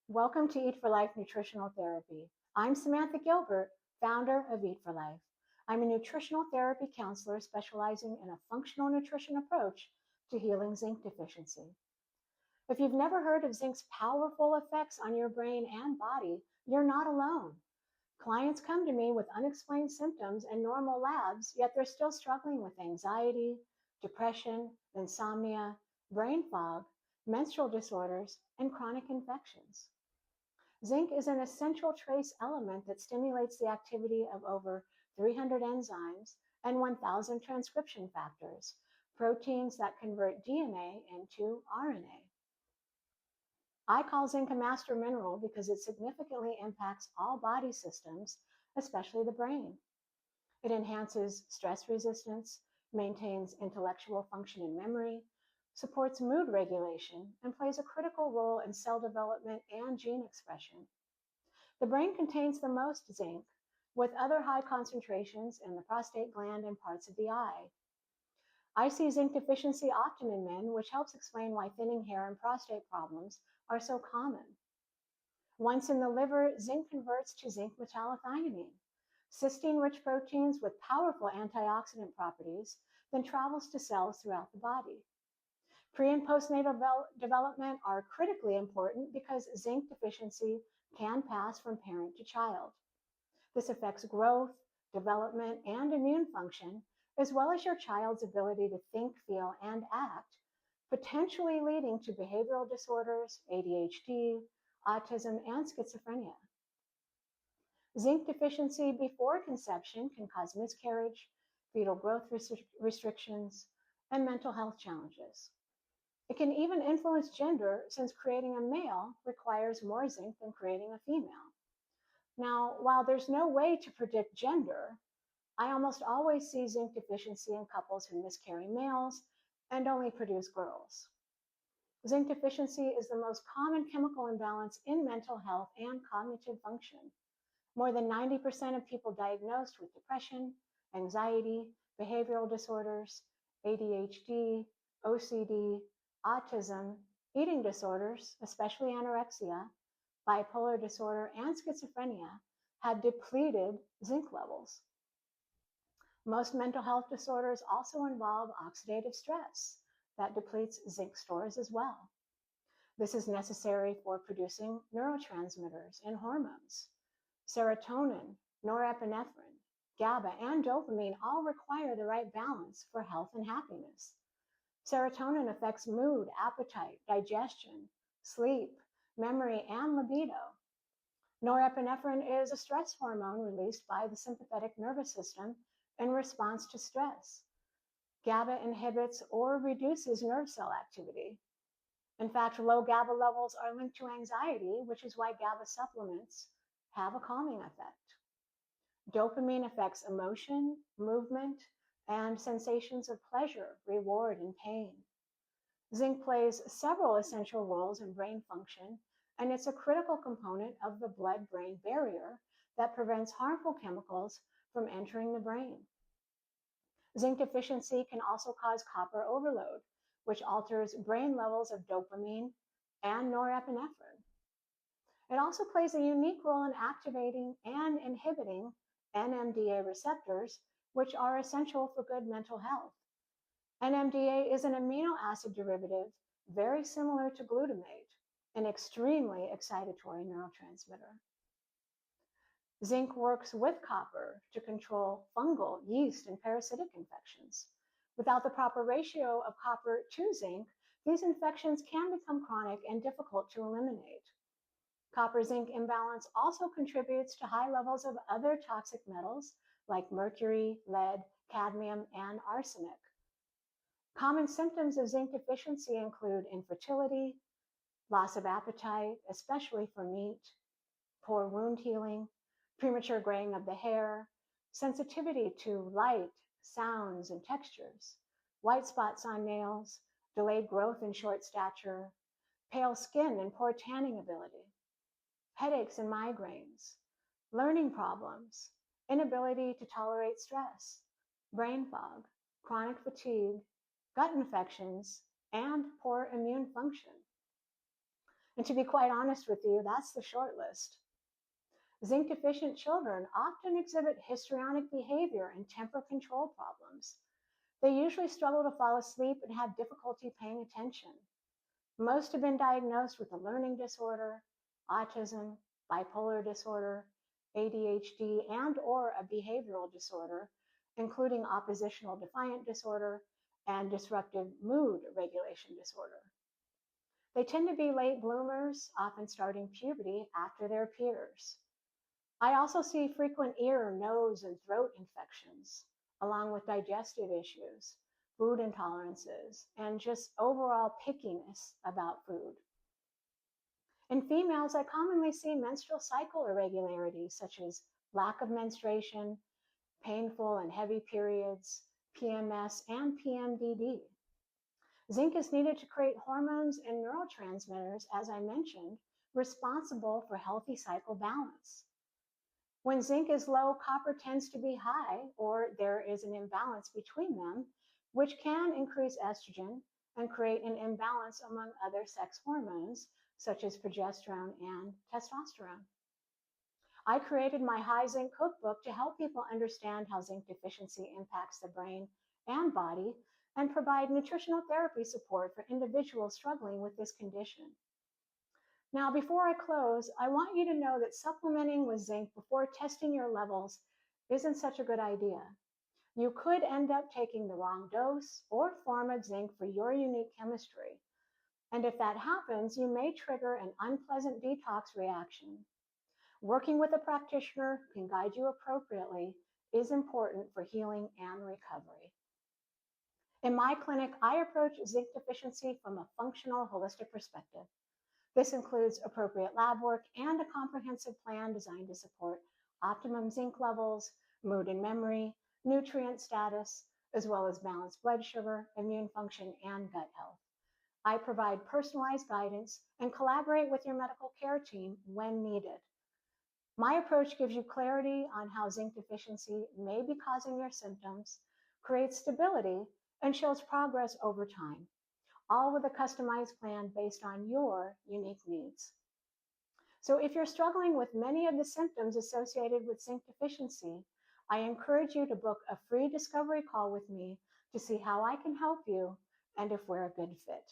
Welcome to Eat for Life Nutritional Therapy. I'm Samantha Gilbert, founder of Eat for Life. I'm a nutritional therapy counselor specializing in a functional nutrition approach to healing zinc deficiency. If you've never heard of zinc's powerful effects on your brain and body, you're not alone. Clients come to me with unexplained symptoms and normal labs, yet they're still struggling with anxiety, depression, insomnia, brain fog, menstrual disorders, and chronic infections. Zinc is an essential trace element that stimulates the activity of over 300 enzymes and 1,000 transcription factors, proteins that convert DNA into RNA. I call zinc a master mineral because it significantly impacts all body systems, especially the brain. It enhances stress resistance, maintains intellectual function and memory, supports mood regulation, and plays a critical role in cell development and gene expression. The brain contains the most zinc, with other high concentrations in the prostate gland and parts of the eye. I see zinc deficiency often in men, which helps explain why thinning hair and prostate problems are so common. Once in the liver, zinc converts to zinc metallothionein, cysteine-rich proteins with powerful antioxidant properties, then travels to cells throughout the body. Pre and postnatal development are critically important because zinc deficiency can pass from parent to child. This affects growth, development, and immune function, as well as your child's ability to think, feel, and act, potentially leading to behavioral disorders, ADHD, autism, and schizophrenia. Zinc deficiency before conception can cause miscarriage, fetal growth restrictions, and mental health challenges. It can even influence gender, since creating a male requires more zinc than creating a female. Now, while there's no way to predict gender, I almost always see zinc deficiency in couples who miscarry males and only produce girls. Zinc deficiency is the most common chemical imbalance in mental health and cognitive function. More than 90% of people diagnosed with depression, anxiety, behavioral disorders, ADHD, OCD, autism, eating disorders, especially anorexia, bipolar disorder, and schizophrenia had depleted zinc levels. Most mental health disorders also involve oxidative stress that depletes zinc stores as well. This is necessary for producing neurotransmitters and hormones. Serotonin, norepinephrine, GABA, and dopamine all require the right balance for health and happiness. Serotonin affects mood, appetite, digestion, sleep, memory, and libido. Norepinephrine is a stress hormone released by the sympathetic nervous system in response to stress. GABA inhibits or reduces nerve cell activity. In fact, low GABA levels are linked to anxiety, which is why GABA supplements have a calming effect. Dopamine affects emotion, movement, and sensations of pleasure, reward, and pain. Zinc plays several essential roles in brain function, and it's a critical component of the blood-brain barrier that prevents harmful chemicals from entering the brain. Zinc deficiency can also cause copper overload, which alters brain levels of dopamine and norepinephrine. It also plays a unique role in activating and inhibiting NMDA receptors, which are essential for good mental health. NMDA is an amino acid derivative very similar to glutamate, an extremely excitatory neurotransmitter. Zinc works with copper to control fungal, yeast, and parasitic infections. Without the proper ratio of copper to zinc, these infections can become chronic and difficult to eliminate. Copper-zinc imbalance also contributes to high levels of other toxic metals like mercury, lead, cadmium, and arsenic. Common symptoms of zinc deficiency include infertility, loss of appetite, especially for meat, poor wound healing, premature graying of the hair, sensitivity to light, sounds, and textures, white spots on nails, delayed growth and short stature, pale skin and poor tanning ability, headaches and migraines, learning problems, inability to tolerate stress, brain fog, chronic fatigue, gut infections, and poor immune function. And to be quite honest with you, that's the short list. Zinc deficient children often exhibit histrionic behavior and temper control problems. They usually struggle to fall asleep and have difficulty paying attention. Most have been diagnosed with a learning disorder, autism, bipolar disorder, ADHD, and or a behavioral disorder, including oppositional defiant disorder and disruptive mood regulation disorder. They tend to be late bloomers, often starting puberty after their peers. I also see frequent ear, nose, and throat infections, along with digestive issues, food intolerances, and just overall pickiness about food. In females, I commonly see menstrual cycle irregularities such as lack of menstruation, painful and heavy periods, PMS, and PMDD. Zinc is needed to create hormones and neurotransmitters, as I mentioned, responsible for healthy cycle balance. When zinc is low, copper tends to be high, or there is an imbalance between them, which can increase estrogen and create an imbalance among other sex hormones, such as progesterone and testosterone. I created my High Zinc cookbook to help people understand how zinc deficiency impacts the brain and body and provide nutritional therapy support for individuals struggling with this condition. Now, before I close, I want you to know that supplementing with zinc before testing your levels isn't such a good idea. You could end up taking the wrong dose or form of zinc for your unique chemistry. And if that happens, you may trigger an unpleasant detox reaction. Working with a practitioner who can guide you appropriately is important for healing and recovery. In my clinic, I approach zinc deficiency from a functional, holistic perspective. This includes appropriate lab work and a comprehensive plan designed to support optimum zinc levels, mood and memory, nutrient status, as well as balanced blood sugar, immune function, and gut health. I provide personalized guidance and collaborate with your medical care team when needed. My approach gives you clarity on how zinc deficiency may be causing your symptoms, creates stability, and shows progress over time, all with a customized plan based on your unique needs. So if you're struggling with many of the symptoms associated with zinc deficiency, I encourage you to book a free discovery call with me to see how I can help you and if we're a good fit.